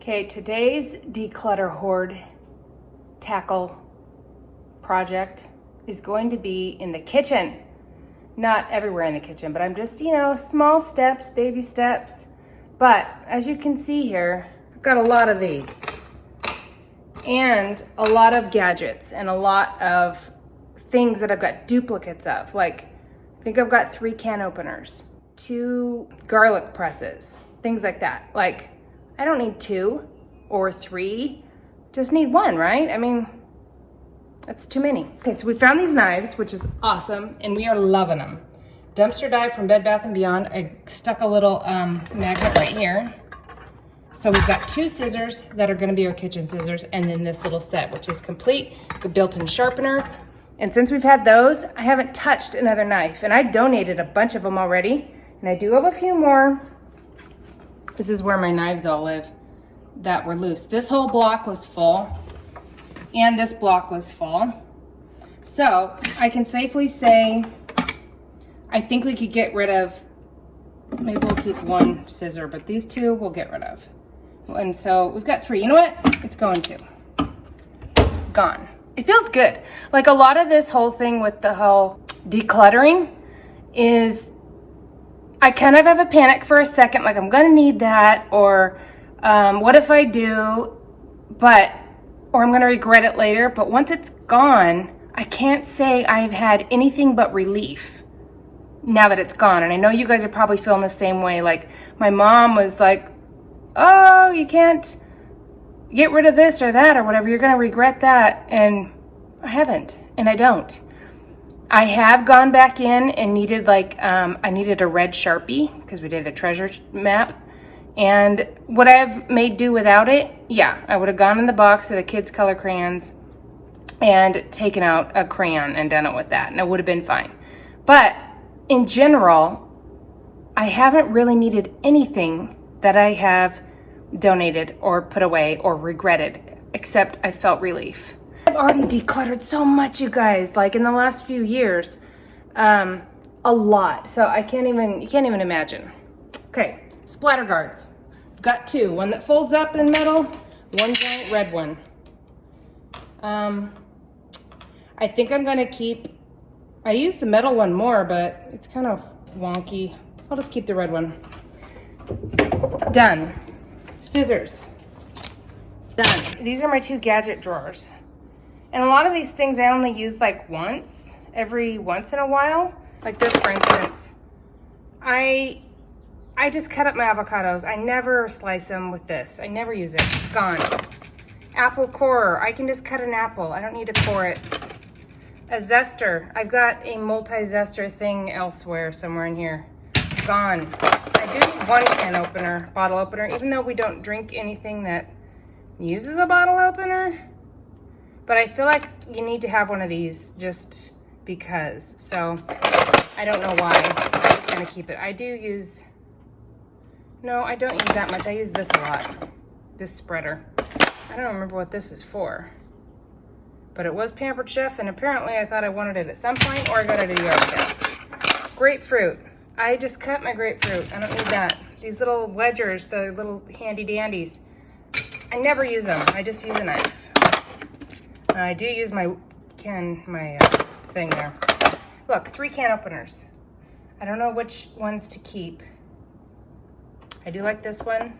Okay, today's declutter hoard tackle project is going to be in the kitchen. Not everywhere in the kitchen, but I'm just, small steps, baby steps. But as you can see here, I've got a lot of these. And a lot of gadgets and a lot of things that I've got duplicates of. Like, I think I've got 3 can openers, 2 garlic presses, things like that. Like, I don't need 2 or 3, just need 1, right? I mean, that's too many. Okay, so we found these knives, which is awesome, and we are loving them. Dumpster dive from Bed Bath & Beyond. I stuck a little magnet right here. So we've got 2 scissors that are gonna be our kitchen scissors, and then this little set, which is complete, a built-in sharpener. And since we've had those, I haven't touched another knife, and I donated a bunch of them already, and I do have a few more. This is where my knives all live that were loose. This whole block was full, and this block was full. So I can safely say, I think we could get rid of, maybe we'll keep 1 scissor, but these 2 we'll get rid of. And so we've got 3. You know what? It's going to. Gone. It feels good. Like a lot of this whole thing with the whole decluttering is, I kind of have a panic for a second, like I'm gonna need that, or what if I do, or I'm gonna regret it later. But once it's gone, I can't say I've had anything but relief now that it's gone. And I know you guys are probably feeling the same way. Like my mom was like, oh, you can't get rid of this or that or whatever, you're gonna regret that. And I haven't, and I don't. I have gone back in and needed I needed a red Sharpie because we did a treasure map. And would I have made do without it? Yeah, I would have gone in the box of the kids' color crayons and taken out a crayon and done it with that, and it would have been fine. But in general, I haven't really needed anything that I have donated or put away or regretted, except I felt relief. I've already decluttered so much, you guys, like in the last few years, a lot. So you can't even imagine. Okay, Splatter Guards. I've got 2, one that folds up in metal, one giant red one. I think I'm gonna keep, I use the metal one more, but it's kind of wonky. I'll just keep the red one. Done. Scissors. Done. These are my 2 gadget drawers. And a lot of these things I only use like every once in a while. Like this, for instance. I just cut up my avocados. I never slice them with this. I never use it. Gone. Apple corer. I can just cut an apple. I don't need to core it. A zester. I've got a multi-zester thing elsewhere, somewhere in here. Gone. I do need 1 can opener, bottle opener, even though we don't drink anything that uses a bottle opener. But I feel like you need to have one of these just because. So I don't know why. I'm just gonna keep it. I don't use that much. I use this a lot. This spreader. I don't remember what this is for. But it was Pampered Chef, and apparently I thought I wanted it at some point, or I got it at a yard sale. Grapefruit. I just cut my grapefruit. I don't need that. These little wedgers, the little handy dandies. I never use them. I just use a knife. I do use my thing there. Look, 3 can openers. I don't know which ones to keep. I do like this one.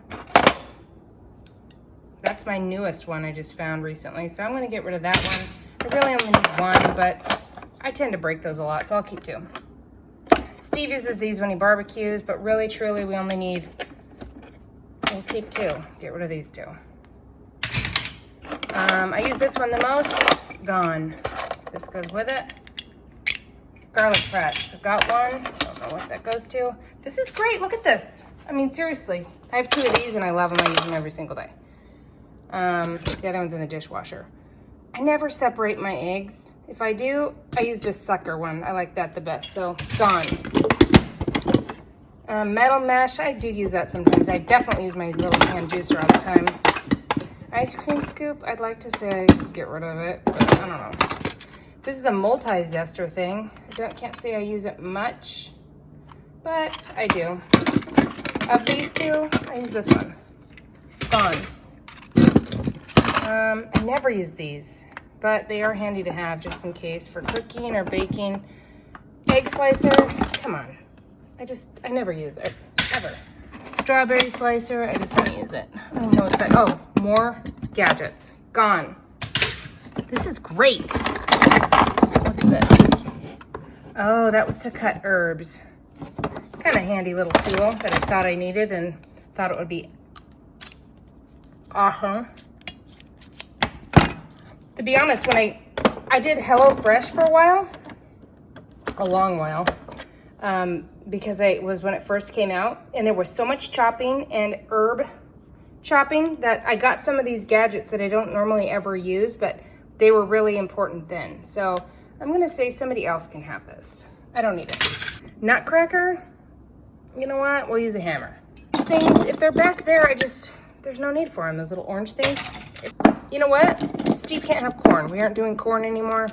That's my newest one I just found recently, so I'm gonna get rid of that one. I really only need 1, but I tend to break those a lot, so I'll keep 2. Steve uses these when he barbecues, but really, truly, we'll keep 2. Get rid of these 2. I use this one the most. Gone. This goes with it. Garlic press. I've got 1. Don't know what that goes to. This is great. Look at this. I mean, seriously. I have 2 of these, and I love them. I use them every single day. The other one's in the dishwasher. I never separate my eggs. If I do, I use this sucker one. I like that the best. So, gone. Metal mesh. I do use that sometimes. I definitely use my little hand juicer all the time. Ice cream scoop, I'd like to say I could get rid of it, but I don't know. This is a multi-zester thing. Can't say I use it much, but I do. Of these 2, I use this one. Gone. I never use these, but they are handy to have just in case for cooking or baking. Egg slicer, come on. I never use it, ever. Strawberry slicer, I just don't use it. I don't know what that, oh, more gadgets, gone. This is great. What's this? Oh, that was to cut herbs. Kind of handy little tool that I thought I needed and thought it would be awesome. To be honest, when I did HelloFresh for a long while, because it was when it first came out, and there was so much chopping and herb chopping that I got some of these gadgets that I don't normally ever use, but they were really important then. So I'm gonna say somebody else can have this. I don't need it. Nutcracker, you know what? We'll use a hammer. Things, if they're back there, there's no need for them, those little orange things. You know what? Steve can't have corn. We aren't doing corn anymore.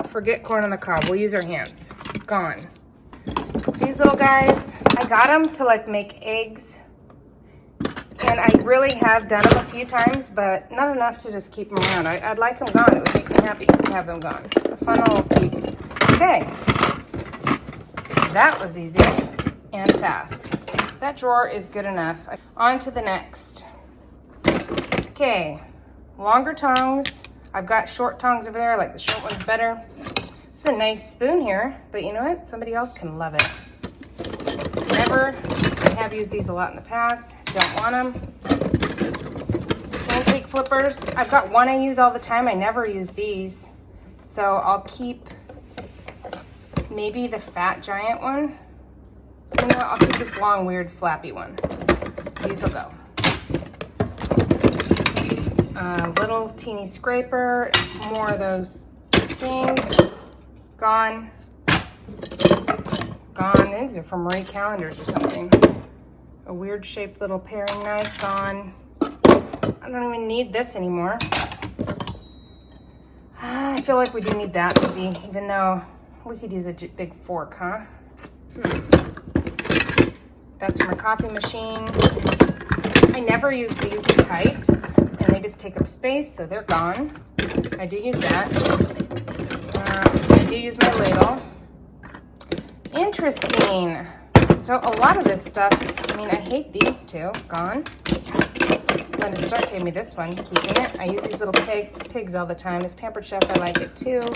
Forget corn on the cob. We'll use our hands. Gone. These little guys, I got them to like make eggs. And I really have done them a few times, but not enough to just keep them around. I'd like them gone. It would make me happy to have them gone. A fun little peep. Okay. That was easy and fast. That drawer is good enough. On to the next. Okay, longer tongs. I've got short tongs over there. I like the short ones better. This is a nice spoon here, but you know what? Somebody else can love it. I have used these a lot in the past. Don't want them. Pancake Flippers. I've got one I use all the time. I never use these. So I'll keep maybe the fat giant one. You know, I'll keep this long, weird, flappy one. These will go. Little teeny scraper, more of those things. Gone. Gone. These are from Marie Callender's or something. A weird shaped little paring knife. Gone. I don't even need this anymore. I feel like we do need that maybe, even though we could use a big fork, huh? That's from a coffee machine. I never use these types, and they just take up space, so they're gone. I do use that. I do use my ladle. Interesting. So a lot of this stuff, I mean, I hate these two. Gone. Glenda Stark gave me this one, keeping it. I use these little pigs all the time. This Pampered Chef, I like it too.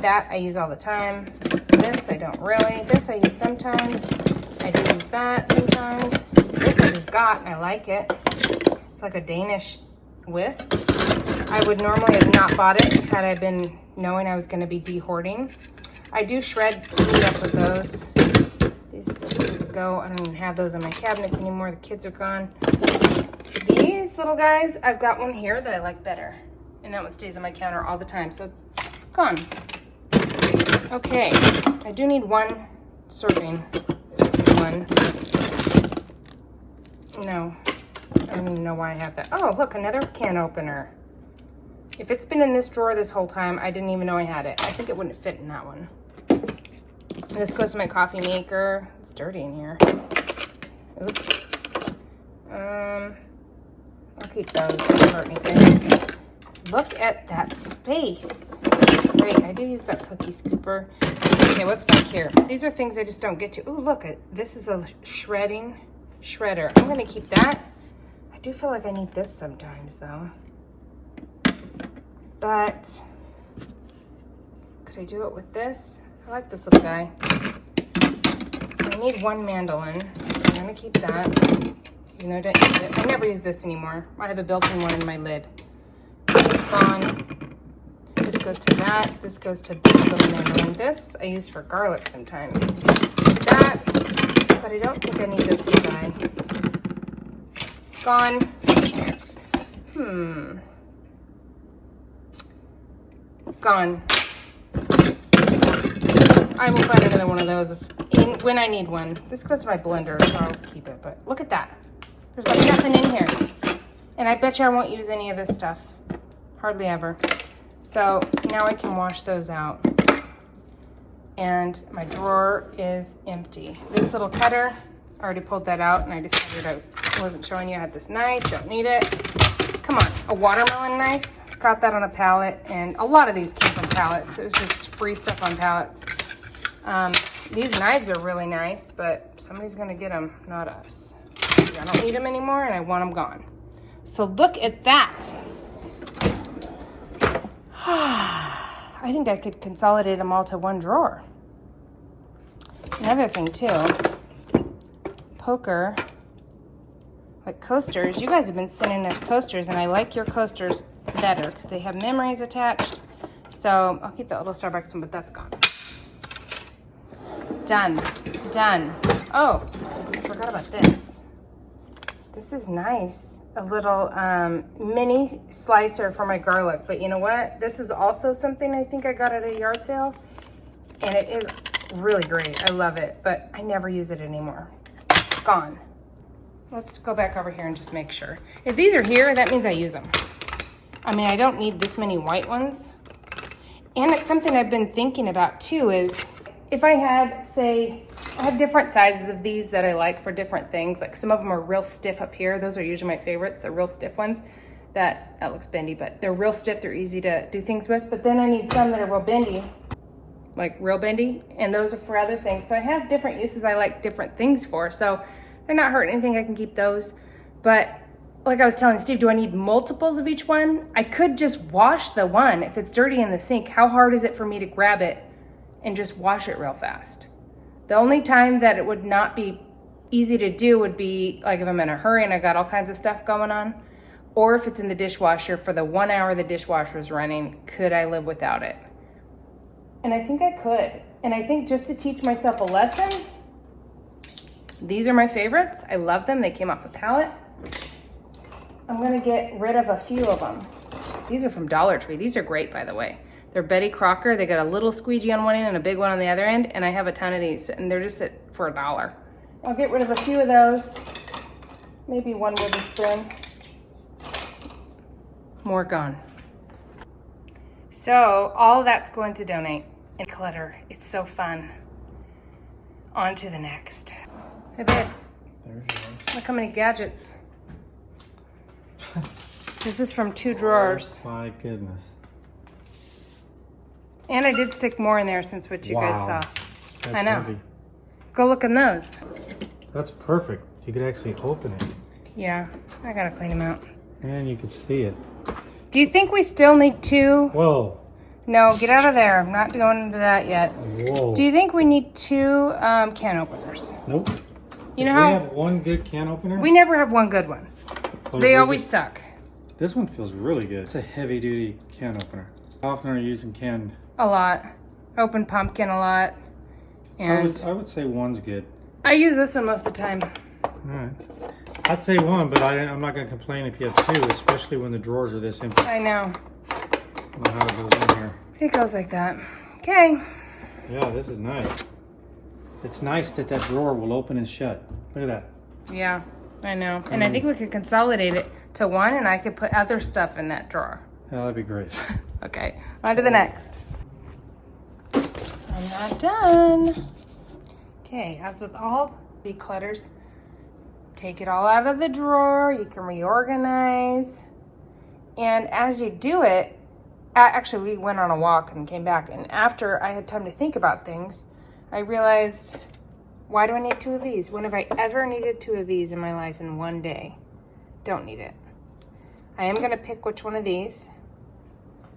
That I use all the time. This I don't really. This I use sometimes. I do use that sometimes. This I just got and I like it. It's like a Danish whisk. I would normally have not bought it had I been knowing I was going to be de-hoarding. I do shred meat up with those. These still need to go. I don't even have those in my cabinets anymore. The kids are gone. These little guys, I've got one here that I like better. And that one stays on my counter all the time. So, gone. Okay. I do need one serving one. No. I don't even know why I have that. Oh, look, another can opener. If it's been in this drawer this whole time, I didn't even know I had it. I think it wouldn't fit in that one. This goes to my coffee maker. It's dirty in here. Oops. I'll keep those. They don't hurt anything. Look at that space. Great. I do use that cookie scooper. Okay, what's back here? These are things I just don't get to. Ooh, look. This is a shredding shredder. I'm going to keep that. I do feel like I need this sometimes, though. But could I do it with this? I like this little guy. I need one mandolin. I'm going to keep that. Even though I don't use it. I never use this anymore. I have a built-in one in my lid. Gone. This goes to that. This goes to this little mandolin. This I use for garlic sometimes. That, but I don't think I need this guy. Gone. Gone. I will find another one of those when I need one. This goes to my blender, so I'll keep it. But look at that. There's like nothing in here. And I bet you I won't use any of this stuff. Hardly ever. So now I can wash those out. And my drawer is empty. This little cutter, I already pulled that out and I decided I wasn't showing you. I had this knife, don't need it. Come on, a watermelon knife. Got that on a pallet, and a lot of these came from pallets. It was just free stuff on pallets. These knives are really nice, but somebody's gonna get them, not us. I don't need them anymore, and I want them gone. So look at that. I think I could consolidate them all to one drawer. Another thing too, poker, like coasters. You guys have been sending us coasters, and I like your coasters better because they have memories attached. So I'll keep that little Starbucks one, but that's gone. Done. Oh, I forgot about this. This is nice. A little mini slicer for my garlic. But you know what? This is also something I think I got at a yard sale. And it is really great. I love it. But I never use it anymore. Gone. Let's go back over here and just make sure. If these are here, that means I use them. I mean, I don't need this many white ones. And it's something I've been thinking about too is if I had, say, I have different sizes of these that I like for different things. Like some of them are real stiff up here. Those are usually my favorites, the real stiff ones. That looks bendy, but they're real stiff. They're easy to do things with. But then I need some that are real bendy, like real bendy. And those are for other things. So I have different uses I like different things for. So they're not hurting anything. I can keep those. But like I was telling Steve, do I need multiples of each one? I could just wash the one. If it's dirty in the sink, how hard is it for me to grab it and just wash it real fast? The only time that it would not be easy to do would be like if I'm in a hurry and I got all kinds of stuff going on, or if it's in the dishwasher for the 1 hour the dishwasher is running, could I live without it? And I think I could. And I think just to teach myself a lesson, these are my favorites. I love them. They came off the pallet. I'm gonna get rid of a few of them. These are from Dollar Tree. These are great, by the way. They're Betty Crocker. They got a little squeegee on one end and a big one on the other end, and I have a ton of these, and they're just for $1. I'll get rid of a few of those. Maybe one wooden spoon. More gone. So all that's going to donate and clutter. It's so fun. On to the next. Hey babe, look how many gadgets. This is from 2 drawers. Oh my goodness. And I did stick more in there since what you guys saw. That's I know. Heavy. Go look in those. That's perfect. You could actually open it. Yeah, I gotta clean them out. And you could see it. Do you think we still need 2? Whoa. No, get out of there. I'm not going into that yet. Whoa. Do you think we need 2 can openers? Nope. You know we how have one good can opener? we never have one good one. Well, They always suck. This one feels really good. It's a heavy duty can opener. How often are you using canned? A lot. Open pumpkin a lot. And I would say one's good. I use this one most of the time. All right. I'd say one, but I'm not going to complain if you have 2, especially when the drawers are this empty. I know. I don't know how it goes in here. It goes like that. Okay. Yeah, this is nice. It's nice that that drawer will open and shut. Look at that. Yeah, I know. And I think we could consolidate it to one, and I could put other stuff in that drawer. Yeah, that'd be great. Okay, on to the next. I'm not done. Okay, as with all declutters, take it all out of the drawer. You can reorganize. And as you do it, actually we went on a walk and came back. And after I had time to think about things, I realized, why do I need 2 of these? When have I ever needed 2 of these in my life in one day? Don't need it. I am gonna pick which one of these.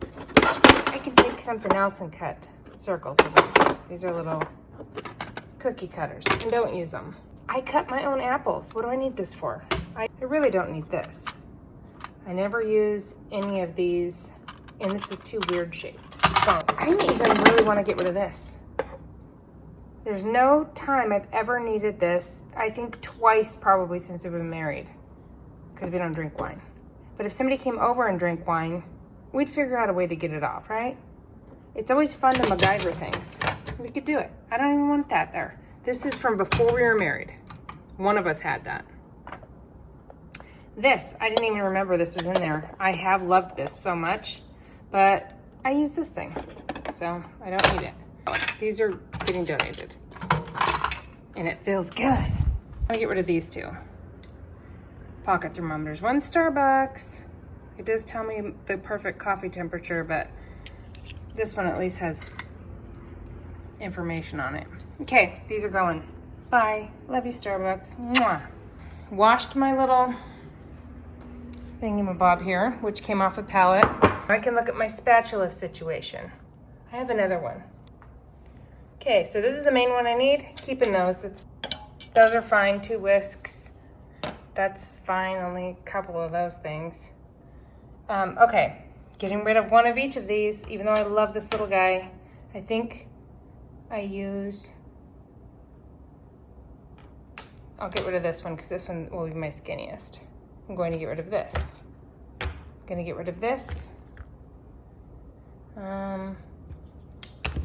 I can take something else and cut circles with them. These are little cookie cutters, and don't use them. I cut my own apples. What do I need this for? I really don't need this. I never use any of these, and this is too weird shaped. I even really want to get rid of this. There's no time I've ever needed this. I think twice probably since we've been married, because we don't drink wine. But if somebody came over and drank wine, we'd figure out a way to get it off, right? It's always fun to MacGyver things. We could do it. I don't even want that there. This is from before we were married. One of us had that. This, I didn't even remember this was in there. I have loved this so much, but I use this thing, so I don't need it. These are getting donated, and it feels good. I'll get rid of these 2. Pocket thermometers. 1 Starbucks, It does tell me the perfect coffee temperature, but this one at least has information on it. Okay, these are going. Bye. Love you, Starbucks. Mwah. Washed my little thingamabob here, which came off a pallet. I can look at my spatula situation. I have another one. Okay, so this is the main one I need. Keeping those. Those are fine. 2 whisks. That's fine. Only a couple of those things. Okay, getting rid of one of each of these, even though I love this little guy. I think I'll get rid of this one because this one will be my skinniest. I'm going to get rid of this. I'm going to get rid of this.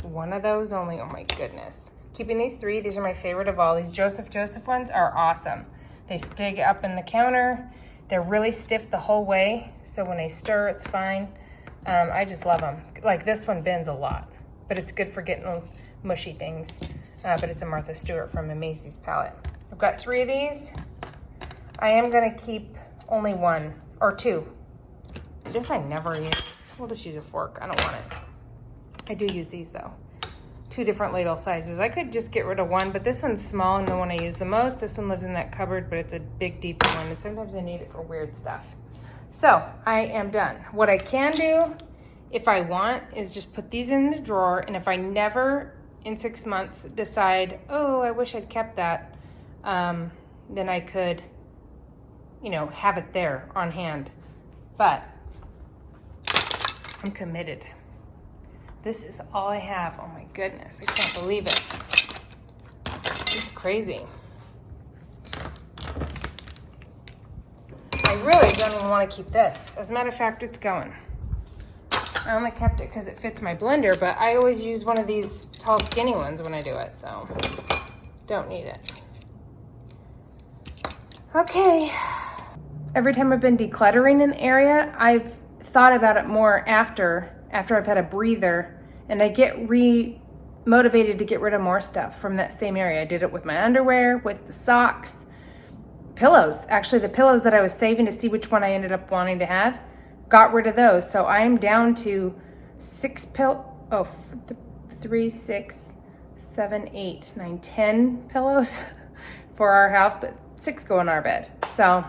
One of those only. Oh my goodness. Keeping these 3. These are my favorite of all. These Joseph ones are awesome. They stick up in the counter. They're really stiff the whole way, so when I stir, it's fine. I just love them. Like this one bends a lot, but it's good for getting mushy things. But it's a Martha Stewart from a Macy's palette. I've got 3 of these. I am gonna keep only 1 or 2. This I never use. We'll just use a fork. I don't want it. I do use these though. 2 different ladle sizes. I could just get rid of 1, but this one's small and the one I use the most. This one lives in that cupboard, but it's a big, deep one, and sometimes I need it for weird stuff. So I am done. What I can do, if I want, is just put these in the drawer, and if I never, in 6 months, decide, oh, I wish I'd kept that, then I could, have it there on hand. But I'm committed. This is all I have. Oh my goodness, I can't believe it. It's crazy. I really don't even want to keep this. As a matter of fact, it's going. I only kept it because it fits my blender, but I always use one of these tall, skinny ones when I do it, so don't need it. Okay. Every time I've been decluttering an area, I've thought about it more after I've had a breather, and I get motivated to get rid of more stuff from that same area. I did it with my underwear, with the socks, pillows. Actually, the pillows that I was saving to see which one I ended up wanting to have, got rid of those. So I'm down to 3, 6, 7, 8, 9, 10 pillows for our house, but 6 go in our bed. So,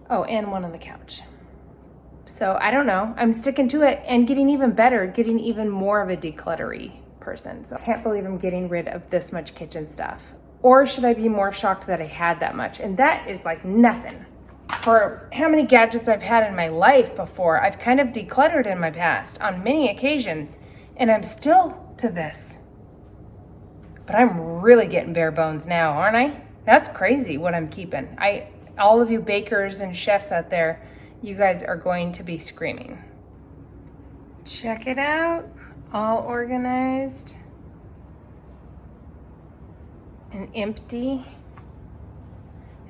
and 1 on the couch. So I don't know, I'm sticking to it and getting even better, getting even more of a decluttery person. So I can't believe I'm getting rid of this much kitchen stuff. Or should I be more shocked that I had that much? And that is like nothing. For how many gadgets I've had in my life before, I've kind of decluttered in my past on many occasions, and I'm still to this. But I'm really getting bare bones now, aren't I? That's crazy what I'm keeping. All of you bakers and chefs out there, you guys are going to be screaming. Check it out, all organized and empty.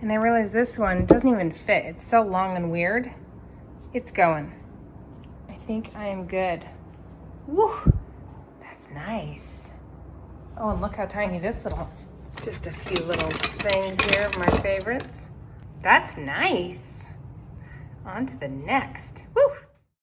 And I realize this one doesn't even fit. It's so long and weird. It's going. I think I am good. Woo, that's nice. Oh, and look how tiny this just a few little things here of my favorites. That's nice. On to the next. Woo!